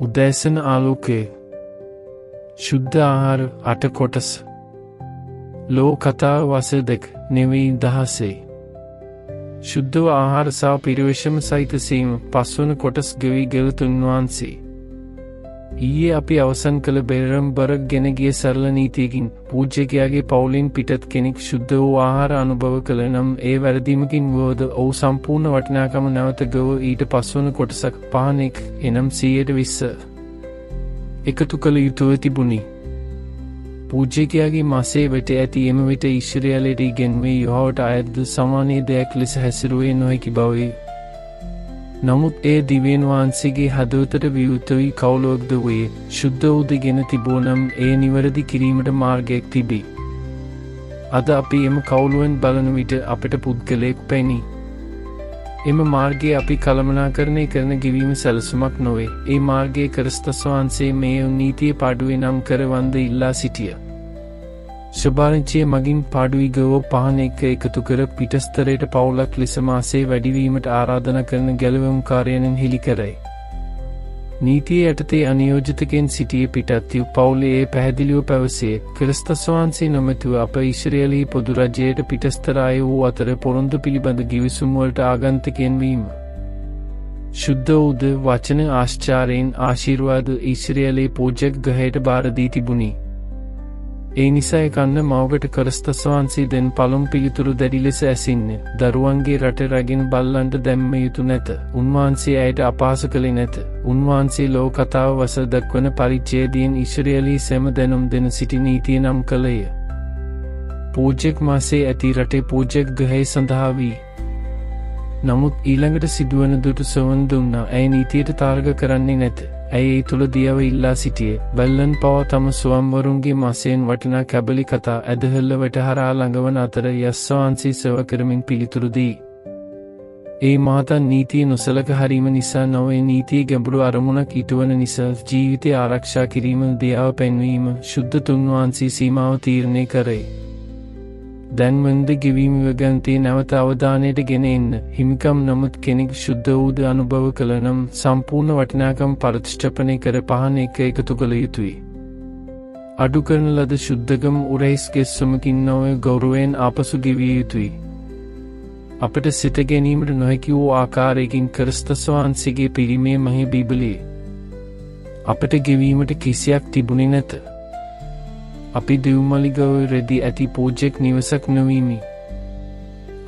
උදෑසන ආලෝකය ශුද්ධ ආහාර 8 කොටස ලෝ කතාව වසර 2 නෙවෙයි 16 ශුද්ධ ආහාර සහ පිරිවැෂම සහිත සීම 5 වන කොටස් ගෙවි ගෙල තුන්වහන්සේ ඊයේ අපි අවසන් කළ බෙරම්බරක් ගෙන ගිය සරල නීතියකින් පූජ්‍යකයාගේ පවුලින් පිටත් කෙනෙක් ශුද්ධ වූ ආහාර අනුභව කළ නම් ඒ වැරදීමකින් වුවද ඔහු සම්පූර්ණ වටිනාකම නැවත ගව ඊට 5 වන කොටසක් පහනෙක් එනම් 120 එකතු කළ යුතුව තිබුණි. පූජ්‍යකයාගේ මාසේ වෙත ඇති එම විට ඊශ්වරයාලට ඉගෙන්වේ යහෝවට අයත් සමානීය දෙයක් ලෙස හැසිරුවේ නොහැකි බවයි. නමුත් ඒ දිව්‍යන් වහන්සේගේ හදවතට විවෘත වී කවුලුවක්ද වූයේ ශුද්ධ වූද ගෙන තිබූ නම් ඒ නිවැරදි කිරීමට මාර්ගයක් තිබේ. අද අපි එම කවුලුවෙන් බලන විට අපට පුද්ගලයෙක් පෙනී. එම මාර්ගයේ අපි කළමනාකරණය කරන ගෙවීම සැලසුමක් නොවේ. ඒ මාර්ගයේ ක්‍රිස්තුස් වහන්සේ මේ නීතිය පාඩුවේ නම් කරවන්ද ඉල්ලා සිටිය. ශුභාරංචිය මගින් පාඩුවී ගව පහන එකතු කර පිටස්තරයට පවුලක් ලෙස මාසේ වැඩිවීමට ආරාධනා කරන ගැලවුම්කාරයන් හෙළි කරයි. නීතිය යටතේ අනියෝජිතකෙන් සිටියේ පිටත්තිව් පවුලේ ඒ පැහැදිලිව පැවසේ ක්‍රිස්තුස් වහන්සේ නොමැතිව අප ඊශ්‍රායලී පොදු රජයට පිටස්තර අය වූ අතර පොරොන්දු පිළිබඳ ගිවිසුම් වලට ආගන්තුකයන් වීම. ශුද්ධ වූද වචන ආශ්චර්යයෙන් ආශිර්වාද ඊශ්‍රායලී පූජක ගහයට බාර දී තිබුණි. ඒ නිසා කන්න මවකට ක්‍රිස්තුස් වහන්සේ දෙන් පළමු පිළිතුරු දැඩි ලෙස ඇසින්නේ දරුවන්ගේ රට රැගෙන බල්ලන්ට දැම්ම යුතු නැත. උන්වහන්සේ ඇයට අපහාස කළේ නැත. උන්වහන්සේ ලෝ කතාව වසර දක්වන පරිච්ඡේදයෙන් ඊශ්‍රායලී සෑම දැනුම් දෙන සිටි නීතිය නම් කළේය. පූජක මාසේ ඇති රටේ පූජක ගහේ සඳහා වී. නමුත් ඊළඟට සිදුවන දුටු සොවන් දුන්නා ඇය නීතියට තාර්ග කරන්නේ නැත. ඇය ඒ තුළ දියව ඉල්ලා සිටියේ බැල්ලන් පවා තම ස්වම්වරුන්ගේ මාසයෙන් වටිනා කැබලි කතා ඇදහල්ල වැටහරා ළඟවන අතර යස්සවන්සී සේව කරමින් පිළිතුරු දී. ඒ මහතා නීතිය නොසලක හරීම නිසා නොවේ නීතිය ගැඹුරු අරමුණක් ඉටුවන නිසා ජීවිතය ආරක්ෂා කිරීම දියාව පෙන්වීම ශුද්ධ තුන්වහන්සේ සීමාව තීරණය කරයි. දැන් වන්ද ගෙවීම වගන්තේ නැවත අවධානයට ගෙන එන්න හිමිකම් නමුත් කෙනෙක් ශුද්ධ වූද අනුභව කළ නම් සම්පූර්ණ වටිනාකම් ප්‍රතිෂ්ඨාපනය කර පහන එකතු කළ යුතුයි. අඩු කරන ලද ශුද්ධකම් උරහිස් ගෙස්සමකින් නොව ගෞරවයෙන් ආපසු ගෙවිය යුතුයි. අපට සිත ගැනීමට නොහැකි වූ ආකාරයකින් ක්‍රිස්තුස් වහන්සේගේ පිරිමේ මහේ බිබලයේ අපට ගෙවීමට කිසියක් තිබුණේ නැත. අපි දිව්මලිගව රෙදි ඇති පූජක නිවසක් නොවීමි.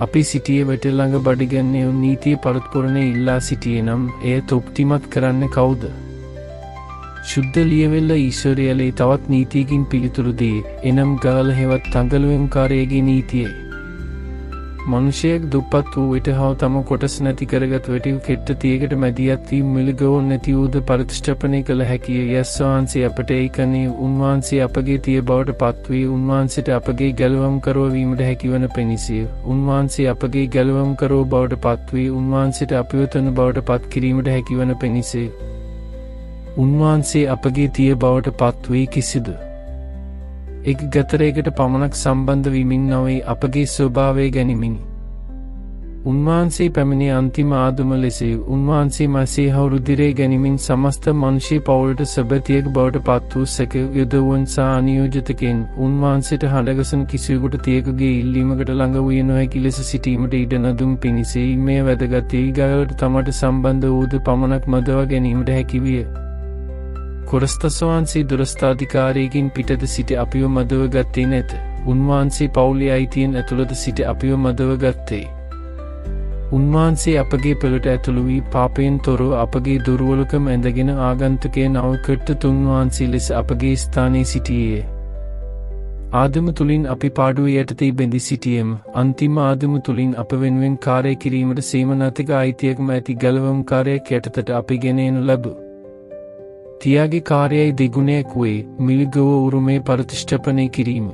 අපි සිටියේ වැට ළඟ බඩගන්නේ නීතිය පරත්පුරණය ඉල්ලා සිටියේ නම් එය තෘප්තිමත් කරන්න කවුද? ශුද්ධ ලියවෙල්ල ඊශ්වරයාලේ තවත් නීතියකින් පිළිතුරු දී එනම් ගාල හෙවත් තංගලුවම්කාරයගේ නීතියයි. මනුෂ්‍යයෙක් දුප්පත් වූ විට හා තම කොටස් නැති කරගත් වැටිව් කෙට්ට තියකට මැදිහත් වී මිලගවෝ නැති වූද ප්‍රතිෂ්ඨාපනය කළ හැකිය. යස්සවහන්සේ අපට ඒ කනේ උන්වහන්සේ අපගේ තිය බවට පත්වී උන්වහන්සේට අපගේ ගැලවම් කරවීමට හැකිවන පෙනිසිය. උන්වහන්සේ අපගේ ගැලවම් කරව බවට පත්වී උන්වහන්සේට අපිවතන බවට පත් කිරීමට හැකිවන පෙනිසේ. උන්වහන්සේ අපගේ තිය බවට පත්වී කිසිදු එක් ගතරයකට පමණක් සම්බන්ධ වීමින් නොවේ අපගේ ස්වභාවය ගැනීමිනි. උන්වහන්සේ පැමිණි අන්තිම ආදුම ලෙසයි උන්වහන්සේ මාසේ හවුරුදිරේ ගැනීමින් සමස්ත මනුෂ්‍ය පවුලට සබතියෙක් බවට පත් වූ සැක යුදවුවන් සහ අනියෝජිතකෙන් උන්වහන්සේට හඬගසන කිසිවෙකුට තියකගේ ඉල්ලීමකට ළඟ වූයේ නොහැකි ලෙස සිටීමට ඉඩ නොදුන් පිණිසයි මේ වැදගත් ඊගාවට තමට සම්බන්ධ වූද පමණක් මදවා ගැනීමට හැකි විය. ක්‍රිස්තුස් වහන්සේ දුරස්ථාධිකාරියකින් පිටත සිට අපිව මදව ගත්තේ නැත. උන්වහන්සේ පවුලේ අයිතියෙන් ඇතුළත සිට අපිව මදව ගත්තේ. උන්වහන්සේ අපගේ පෙළට ඇතුළු වී පාපයෙන් තොරව අපගේ දුර්වලකම් ඇඳගෙන ආගන්තුකයන් අවකට තුන්වහන්සේ ලෙස අපගේ ස්ථානයේ සිටියේ. ආදම තුලින් අපි පාඩුව යටතේ බැඳී සිටියෙම අන්තිම ආදම තුලින් අප වෙනුවෙන් කාර්ය කිරීමට සීමනාතික අයිතියක්ම ඇති ගැලවුම්කාරයෙක් යටතට අපි ගෙන එනු ලැබු. තියාගේ කාර්යයි දෙගුණයක් වේ මිලගව උරුමේ ප්‍රතිෂ්ඨාපනය කිරීම.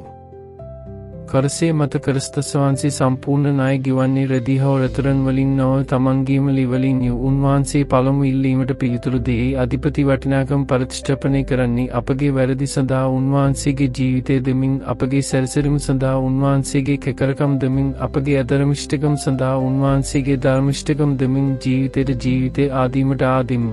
කරසේ මත ක්‍රිස්තුස් වහන්සේ සම්පූර්ණ ණය ගෙවන්නේ රෙදි හෝ රත්තරන් වලින් නොව තමන්ගේම ලිවලින් උන්වහන්සේ පළමු ඉල්ලීමට පිළිතුරු දී අධිපති වටිනාකම් ප්‍රතිෂ්ඨාපනය කරන්නේ අපගේ වැරදි සඳහා උන්වහන්සේගේ ජීවිතය දෙමින් අපගේ සැරසීම සඳහා උන්වහන්සේගේ කැකරකම් දෙමින් අපගේ අධර්මිෂ්ඨකම් සඳහා උන්වහන්සේගේ ධර්මිෂ්ඨකම් දෙමින් ජීවිතයට ජීවිතය ආදීමට ආදෙමු.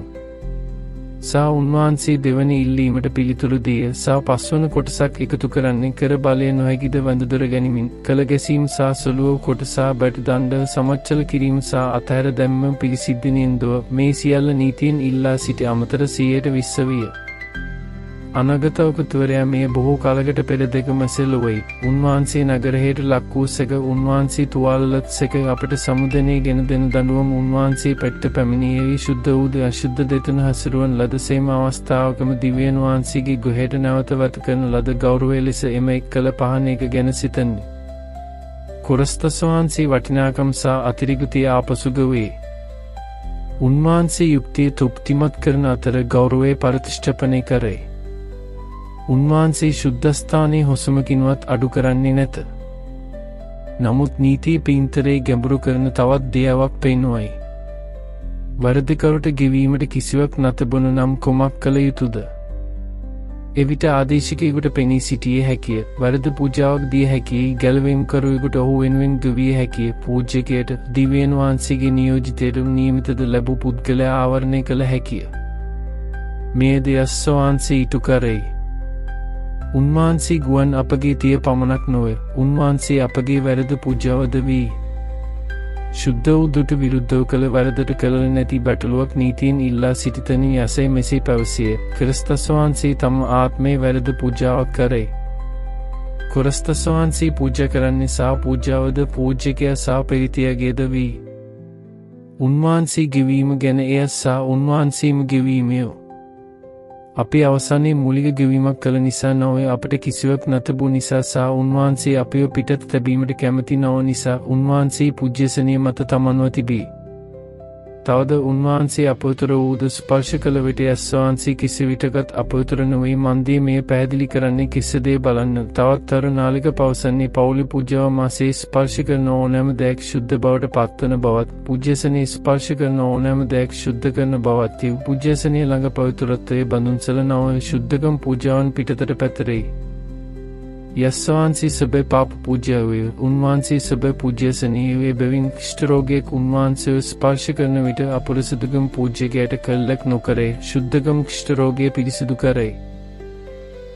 සා උන්වහන්සේ දෙවැනි ඉල්ලීමට පිළිතුරු දිය සා පස්වන කොටසක් එකතු කරන්නේ කර බලය නොහැකිද වඳදොර ගැනීමෙන් කළ ගැසීම් සා සොළුව කොටසා බැට දණ්ඩ සමච්චල කිරීම සා අතහැර දැම්ම පිළිසිද්ධිනියෙන් දුව මේ සියල්ල නීතියෙන් ඉල්ලා සිටි අමතර 120 විය. අනගත ඔකතුවරයා මේ බොහෝ කාලකට පෙර දෙකම සෙලුවයි. උන්වහන්සේ නගරයට ලක් වූ සැක උන්වහන්සේ තුවාලලත් සැක අපට සමුදනේ ගෙන දෙන දඬුවම උන්වහන්සේ පැත්ත පැමිණියේ ශුද්ධ වූද අශුද්ධ දෙතුන හසුරුවන් ලද සේම අවස්ථාවකම දිව්‍යන් වහන්සේගේ ගුහයට නැවතවත් කරන ලද ගෞරවය ලෙස එම එක්කල පහන එක ගැන සිතන්නේ. කොරස්තස් වහන්සේ වටිනාකම් සහ අතිරිගතිය ආපසු ගෙවේ. උන්වහන්සේ යුක්තිය තෘප්තිමත් කරන අතර ගෞරවය පරිතිෂ්ඨපනය කරේ. උන්වහන්සේ ශුද්ධස්ථානයේ හොසමකින්වත් අඩු කරන්නේ නැත. නමුත් නීතිය පින්තරේ ගැඹුරු කරන තවත් දෙයක් පෙන්වයි. වරදකරුට ගෙවීමට කිසිවක් නැතබුණු නම් කොමක් කළ යුතුද? එවිට ආදේශකයෙකුට පෙනී සිටිය හැකිය. වරද පූජාවක් දිය හැකියි. ගැලවීම්කරුවෙකුට ඔහු වෙනුවෙන් ගෙවිය හැකිය. පූජ්‍යකයට දිව්‍යන් වහන්සේගේ නියෝජිතයට නියමිතද ලැබූ පුද්ගලයා ආවරණය කළ හැකිය. මේ දෙයස් වහන්සේ ඉටු කරයි. උන්වහන්සේ ගුවන් අපගේ තිය පමණක් නොවේ. උන්වහන්සේ අපගේ වැරද පූජාවද වී. ශුද්ධ වූ දුට විරුද්ධව කළ වැරදට කළ නැති බැටළුවක් නීතියෙන් ඉල්ලා සිටිතනින් යසයි මෙසේ පැවසිය. ක්‍රිස්තස් වහන්සේ තම ආත්මේ වැරද පූජාවක් කරයි. කොරස්තස් වහන්සේ පූජා කරන්නේ සා පූජාවද පූජ්‍යකයා සා පෙරිතියගේද වී. උන්වහන්සේ ගෙවීම ගැන එය සා උන්වහන්සේම ගෙවීමයෝ. අපි අවසානයේ මූලික ගෙවීමක් කළ නිසා නොවේ අපට කිසිවක් නැතබූ නිසා සහ උන්වහන්සේ අපිව පිටත තැබීමට කැමති නොව නිසා උන්වහන්සේ පූජ්‍යසනීය මත තමන්ව තිබී. තවද උන්වහන්සේ අපවතුර වූද ස්පර්ශ කළ විට යස්වහන්සේ කිසිවිටකත් අපවතුර නොවේ. මන්දිය මේ පැහැදිලි කරන්නේ කිසිදේ බලන්න. තවත් තරුණාලික පවසන්නේ පෞලි පූජාව මාසේ ස්පර්ශ කරන ඕනෑම දෙයක් ශුද්ධ බවට පත්වන බවත් පූජ්‍යසනයේ ස්පර්ශ කරන ඕනෑම දෙයක් ශුද්ධ කරන බවත් පූජ්‍යසනයේ ළඟ පවිත්‍රත්වයේ බඳුන්සල නව ශුද්ධකම් පූජාවන් පිටතට පැතරෙයි. යස්වහන්සේ සබේ පාප පූජාවේ උන්වහන්සේ සබේ පූජ්‍යසනීය බැවින් ක්ෂ්ඨරෝගයක් උන්වහන්සේ ස්පර්ශ කරන විට අපරිසුදුකම් පූජ්‍යකයට කල්ලක් නොකරේ. ශුද්ධකම් ක්ෂ්ඨරෝගය පිරිසිදු කරේ.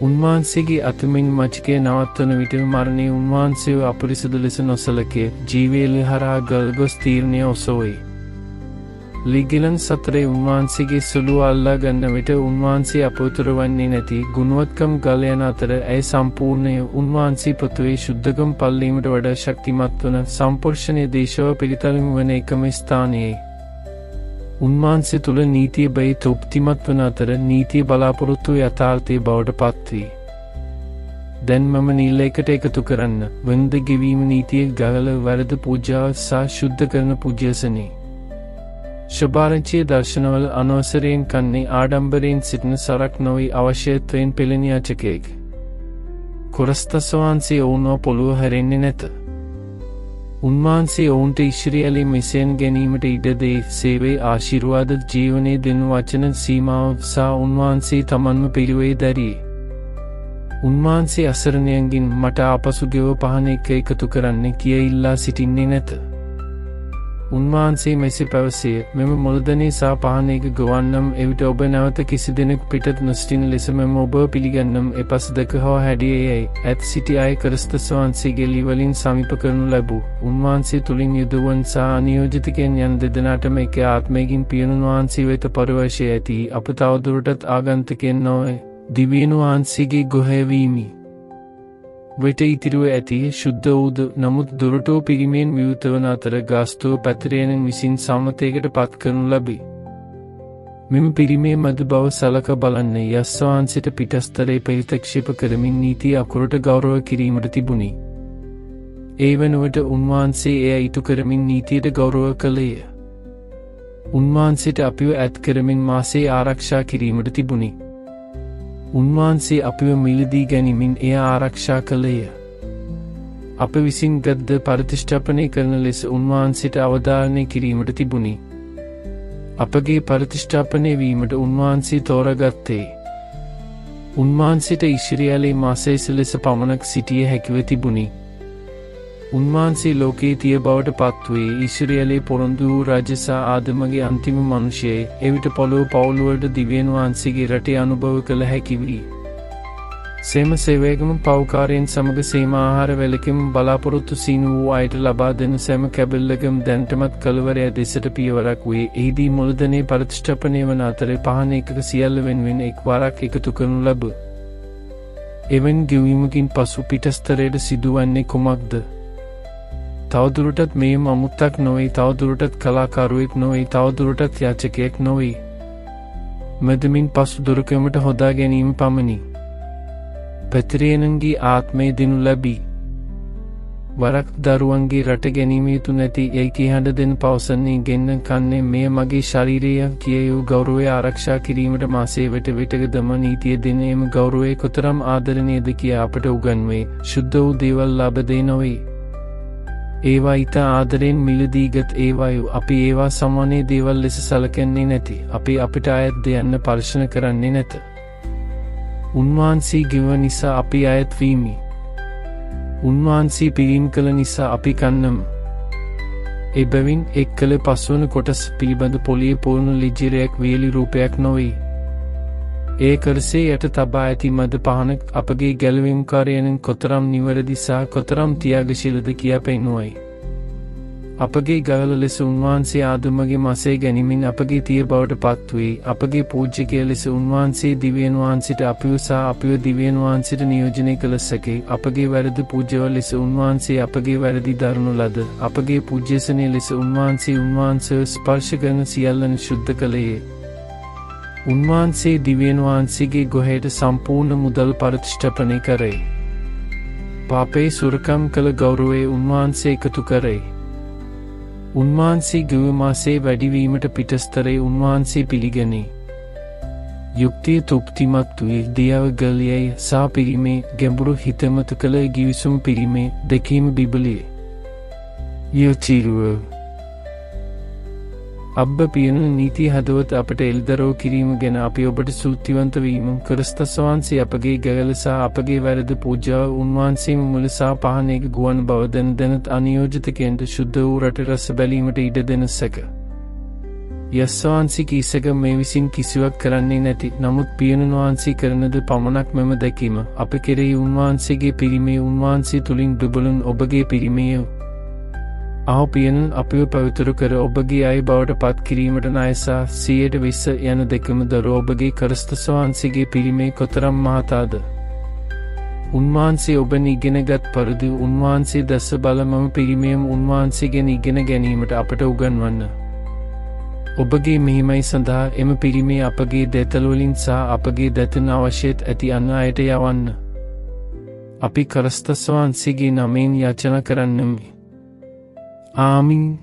උන්වහන්සේගේ අතමින් මචකේ නවත්වන විට මරණය උන්වහන්සේව අපරිසුදු ලෙස නොසලකේ. ජීවේල හරහා ගල්ගොස් තීරණය ඔසවයි. ලිගිලන් සතරේ උන්වහන්සේගේ සුළු අල්ලා ගන්න විට උන්වහන්සේ අපවතුර වන්නේ නැති ගුණවත්කම් ගල යන අතර ඇය සම්පූර්ණය. උන්වහන්සේ පොතුවේ ශුද්ධකම් පල්ලීමට වඩා ශක්තිමත් වන සම්පෝර්ෂණය දේශව පිළිතලම වන එකම ස්ථානයයි. උන්වහන්සේ තුළ නීතිය බයි තෘප්තිමත් වන අතර නීතිය බලාපොරොත්තු යථාර්ථය බවට පත්වී. දැන් මම නිල එකට එකතු කරන්න වන්ද ගෙවීම නීතිය ගහල වැරද පූජාව සහ ශුද්ධ කරන පූජ්‍යසනී. ශුභාරංචිය දර්ශනවල අනවසරයෙන් කන්නේ ආඩම්බරයෙන් සිටින සරක් නොවී අවශ්‍යත්වයෙන් පෙළෙන යාචකයෙක්. කොරස්තස් වහන්සේ ඔවුන්ව පොළොව හැරෙන්නේ නැත. උන්වහන්සේ ඔවුන්ට ඉශ්‍රියලි මෙසෙන් ගැනීමට ඉඩ දේ. සේවයේ ආශිර්වාද ජීවනයේ දෙන වචන සීමාව සහ උන්වහන්සේ තමන්ම පිළිවෙයි දැරියේ. උන්වහන්සේ අසරණයන්ගෙන් මට ආපසු ගෙව පහන එක එකතු කරන්න කිය ඉල්ලා සිටින්නේ නැත. උන්වහන්සේ මෙසේ පැවසිය. මෙම මුලදනේ සහ පහන එක ගවන්නම් එවිට ඔබ නැවත කිසි දෙනෙක් පිටත් නොසිටින ලෙස මෙම ඔබ පිළිගන්නම්. එපස් දෙක හෝ හැඩියේයි ඇත් සිටි අය ක්‍රිස්තස් වහන්සේගේ ලිවලින් සමීප කරනු ලැබූ. උන්වහන්සේ තුලින් යුදවන් සහ අනියෝජිතකයන් යන දෙදෙනාටම එක ආත්මයකින් පියනුන් වහන්සේ වෙත පරිවර්ෂය ඇති. අප තවදුරටත් ආගන්තුකයන් නොවේ. දිව්‍යන් වහන්සේගේ ගෘහය වීමි. වෙට ඉතිරුව ඇති ශුද්ධ වූද නමුත් දුරටෝ පිරිමෙන් විවෘත වන අතර ගාස්තුව පැතිරෙන විසින් සම්මතයකට පත් කරනු ලැබේ. මෙම පිරිමේ මද බව සලක බලන්නේ යස්වහන්සේට පිටස්තරේ ප්‍රතික්ෂේප කරමින් නීතිය අකුරට ගෞරව කිරීමට තිබුණි. ඒ වෙනුවට උන්වහන්සේ එය ඉටු කරමින් නීතියට ගෞරව කළේය. උන්වහන්සේට අපිව ඇත් කරමින් මාසේ ආරක්ෂා කිරීමට තිබුණි. උන්වහන්සේ අපිව මිලදී ගැනීමෙන් එය ආරක්ෂා කළේය. අප විසින් ගද්ද පරිතිෂ්ඨාපනය කරන ලෙස උන්වහන්සේට අවධාරණය කිරීමට තිබුණි. අපගේ පරිතිෂ්ඨාපනය වීමට උන්වහන්සේ තෝරගත්තේ. උන්වහන්සේට ඉශ්‍රියලේ මාසයස ලෙස පමණක් සිටිය හැකිව තිබුණි. උන්වහන්සේ ලෝකයේ තිය බවට පත්වේ ඊශ්වරයාලේ පොරොන්දු වූ රාජසා ආදමගේ අන්තිම මනුෂ්‍යයේ එවිට පොළොව පවුලුවට දිව්‍යන් වහන්සේගේ රටේ අනුභව කළ හැකි වී. සේම සේවයගම පෞකාරයෙන් සමග සේම ආහාර වැලකෙම බලාපොරොත්තු සීනු වූ අයට ලබා දෙන සෑම කැබල්ලකම දැන්ටමත් කළවරය දෙසට පියවරක් වේ. එහිදී මුලදනේ පරිතිෂ්ඨාපනය වන අතර පහන එකක සියල්ල වෙනුවෙන් එක් වරක් එකතු කරනු ලැබ. එවන් ගෙවීමකින් පසු පිටස්තරයට සිදුවන්නේ කුමක්ද? තවදුරටත් මේ අමුත්තක් නොවේ, තවදුරටත් කලාකරුවෙක් නොවේ, තවදුරටත් යාචකයෙක් නොවේ. මදමින් පසු දුරකමට හොදා ගැනීම පමණි. පැතිරේනන්ගේ ආත්මය දෙනු ලැබී. වරක් දරුවන්ගේ රට ගැනීම යුතු නැති යැයි කියහඬ දෙන පවසන්නේ ගෙන්න කන්නේ මෙය මගේ ශරීරය කියයූ ගෞරවය ආරක්ෂා කිරීමට මාසේ වෙටක දම නීතිය දෙන එම ගෞරවය කොතරම් ආදරණීයද කිය අපට උගන්වේ. ශුද්ධ වූ දේවල් ලබදේ නොවේ. ඒවා ඉතා ආදරයෙන් මිලදීගත් ඒවායු අපි ඒවා සමානයේ දේවල් ලෙස සලකන්නේ නැති. අපි අපිට අයත් දෙයන්න පර්ශන කරන්නේ නැත. උන්වහන්සේ ගෙව නිසා අපි අයත් වීමි. උන්වහන්සේ පිරීම් කළ නිසා අපි කන්නම. එබැවින් එක් කළ පස්වන කොටස් පිළිබඳ පොලිය පූර්ණ ලිජිරයක් වියලි රූපයක් නොවේ. ඒ කරසේ යට තබා ඇති මද පහනක් අපගේ ගැලවීම්කාරයනෙන් කොතරම් නිවැරදි සහ කොතරම් තියාගශීලද කියා පෙන්නුවයි. අපගේ ගවල ලෙස උන්වහන්සේ ආදමගේ මසේ ගැනීමෙන් අපගේ තිය බවට පත්වේ. අපගේ පූජ්‍යකය ලෙස උන්වහන්සේ දිව්‍යන් වහන්සේට අපිව සහ අපිව දිව්‍යන් වහන්සේට නියෝජනය කළ සැකේ. අපගේ වැරදි පූජ්‍යව ලෙස උන්වහන්සේ අපගේ වැරදි දරනු ලද. අපගේ පූජ්‍යසනය ලෙස උන්වහන්සේ ස්පර්ශ කරන සියල්ලන ශුද්ධ කළේ. උන්වහන්සේ දිව්‍යන් වහන්සේගේ ගොහයට සම්පූර්ණ මුදල් පරිතිෂ්ඨාපනය කරයි. පාපේ සුරකම් කළ ගෞරවයේ උන්වහන්සේ එකතු කරයි. උන්වහන්සේ ගව මාසේ වැඩිවීමට පිටස්තරේ උන්වහන්සේ පිළිගනී. යුක්තිය තුප්තිමත් වූ දියව ගලියයි සා පිරිමේ ගැඹුරු හිතමතු කළ ගිවිසුම් පිරිමේ දෙකීම බිබලියේ. යොචිරුව අබ්බ පියන නීති හදවත අපට එල්දරෝ කිරීම ගැන අපි ඔබට සූතිවන්ත වීම ක්‍රිස්තුස් වහන්සේ අපගේ ගැගල සහ අපගේ වැරදි පූජාව උන්වහන්සේම මුල සහ පහනේක ගුවන් බව දැනත් අනියෝජිතකයන්ට ශුද්ධ වූ රට රස බැලීමට ඉඩ දෙන සැක. යස්වාන්සි කීසක මේ විසින් කිසිවක් කරන්නේ නැති. නමුත් පියනුන් වහන්සේ කරනද පමණක් මෙම දැකීම අප කෙරෙහි උන්වහන්සේගේ පිරිමේ උන්වහන්සේ තුළින් දුබලුන් ඔබගේ පිරිමේය. ආහු පියනුන් අපිව පවිතුරු කර ඔබගේ අය බවට පත් කිරීමට නයසා 120 යන දෙකම දරුව ඔබගේ ක්‍රිස්තුස් වහන්සේගේ පිරිමේ කොතරම් මහතාද. උන්වහන්සේ ඔබෙන් ඉගෙනගත් පරිදි උන්වහන්සේ දස බල මම පිරිමේම උන්වහන්සේ ගැන ඉගෙන ගැනීමට අපට උගන්වන්න. ඔබගේ මෙහිමයි සඳහා එම පිරිමේ අපගේ දෙතලවලින් සහ අපගේ දැතන අවශ්‍යත් ඇති අන්න අයට යවන්න. අපි ක්‍රිස්තුස් වහන්සේගේ නමෙන් යාචනා කරන්නෙමි. ආමීන්.